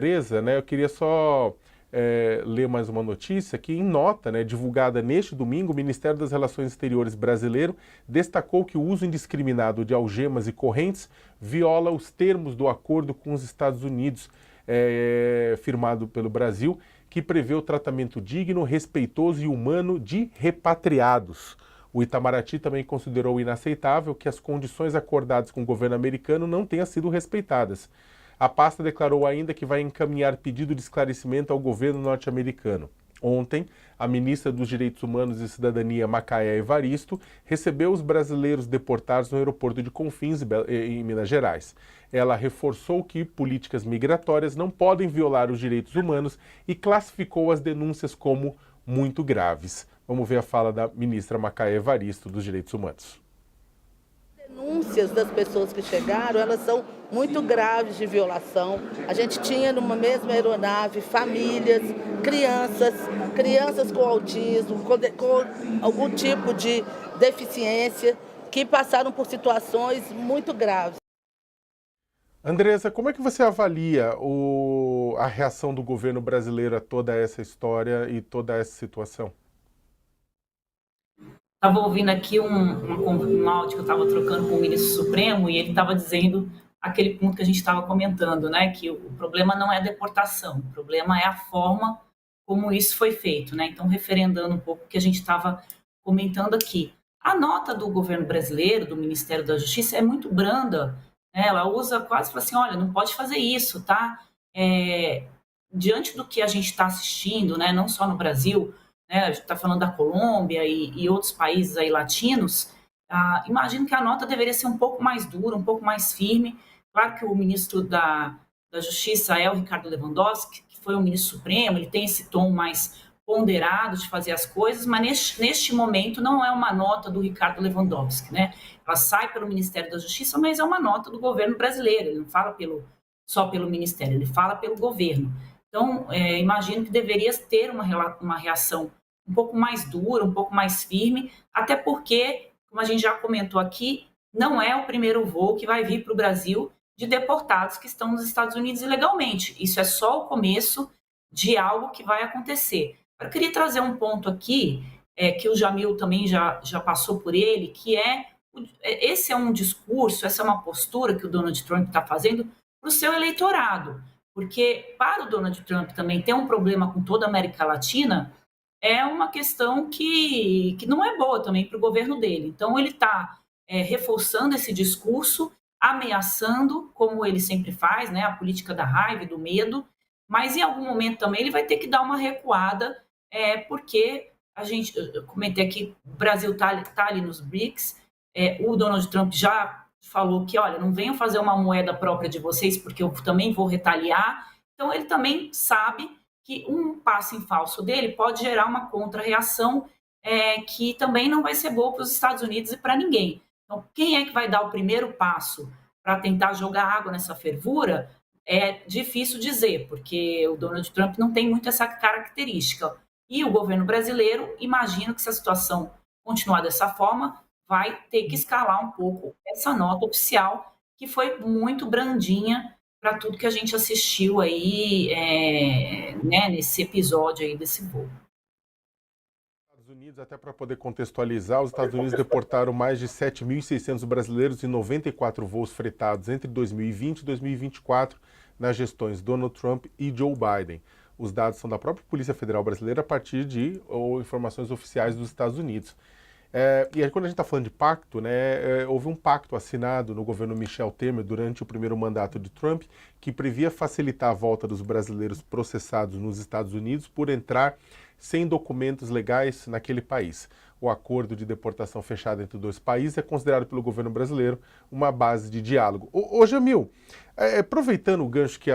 Andresa, né, eu queria só ler mais uma notícia que, em nota, né, divulgada neste domingo, o Ministério das Relações Exteriores brasileiro destacou que o uso indiscriminado de algemas e correntes viola os termos do acordo com os Estados Unidos, firmado pelo Brasil, que prevê o tratamento digno, respeitoso e humano de repatriados. O Itamaraty também considerou inaceitável que as condições acordadas com o governo americano não tenham sido respeitadas. A pasta declarou ainda que vai encaminhar pedido de esclarecimento ao governo norte-americano. Ontem, a ministra dos Direitos Humanos e Cidadania, Macaé Evaristo, recebeu os brasileiros deportados no aeroporto de Confins, em Minas Gerais. Ela reforçou que políticas migratórias não podem violar os direitos humanos e classificou as denúncias como muito graves. Vamos ver a fala da ministra Macaé Evaristo dos Direitos Humanos. Denúncias das pessoas que chegaram, elas são muito graves de violação. A gente tinha numa mesma aeronave famílias, crianças com autismo, com algum tipo de deficiência, que passaram por situações muito graves. Andresa, como é que você avalia a reação do governo brasileiro a toda essa história e toda essa situação? Estava ouvindo aqui um áudio que eu estava trocando com o ministro Supremo e ele estava dizendo aquele ponto que a gente estava comentando, né, que o problema não é a deportação, o problema é a forma como isso foi feito, né? Então, referendando um pouco o que a gente estava comentando aqui. A nota do governo brasileiro, do Ministério da Justiça, é muito branda, né? Ela usa quase, fala assim, olha, não pode fazer isso, tá? Diante do que a gente está assistindo, né, não só no Brasil, né, a gente está falando da Colômbia e outros países aí latinos, imagino que a nota deveria ser um pouco mais dura, um pouco mais firme. Claro que o ministro da Justiça é o Ricardo Lewandowski, que foi o ministro supremo, ele tem esse tom mais ponderado de fazer as coisas, mas neste momento não é uma nota do Ricardo Lewandowski, né? Ela sai pelo Ministério da Justiça, mas é uma nota do governo brasileiro, ele não fala só pelo Ministério, ele fala pelo governo. Então, imagino que deveria ter uma reação um pouco mais dura, um pouco mais firme, até porque, como a gente já comentou aqui, não é o primeiro voo que vai vir para o Brasil de deportados que estão nos Estados Unidos ilegalmente. Isso é só o começo de algo que vai acontecer. Eu queria trazer um ponto aqui, que o Jamil também já passou por ele, que esse é um discurso, essa é uma postura que o Donald Trump está fazendo para o seu eleitorado. Porque para o Donald Trump também ter um problema com toda a América Latina é uma questão que não é boa também para o governo dele. Então, ele está reforçando esse discurso, ameaçando, como ele sempre faz, né, a política da raiva e do medo, mas em algum momento também ele vai ter que dar uma recuada, porque eu comentei aqui, o Brasil está ali nos BRICS, o Donald Trump já falou que, olha, não venham fazer uma moeda própria de vocês, porque eu também vou retaliar. Então, ele também sabe que um passo em falso dele pode gerar uma contra-reação que também não vai ser boa para os Estados Unidos e para ninguém. Então, quem é que vai dar o primeiro passo para tentar jogar água nessa fervura? É difícil dizer, porque o Donald Trump não tem muito essa característica. E o governo brasileiro, imagino que se a situação continuar dessa forma, vai ter que escalar um pouco essa nota oficial, que foi muito brandinha para tudo que a gente assistiu aí, né, nesse episódio aí desse voo. Estados Unidos, até para poder contextualizar, os Estados Unidos deportaram mais de 7.600 brasileiros em 94 voos fretados entre 2020 e 2024 nas gestões Donald Trump e Joe Biden. Os dados são da própria Polícia Federal Brasileira a partir de informações oficiais dos Estados Unidos. E aí, quando a gente está falando de pacto, né, houve um pacto assinado no governo Michel Temer durante o primeiro mandato de Trump, que previa facilitar a volta dos brasileiros processados nos Estados Unidos por entrar sem documentos legais naquele país. O acordo de deportação fechado entre dois países é considerado pelo governo brasileiro uma base de diálogo. Ô Jamil, aproveitando o gancho que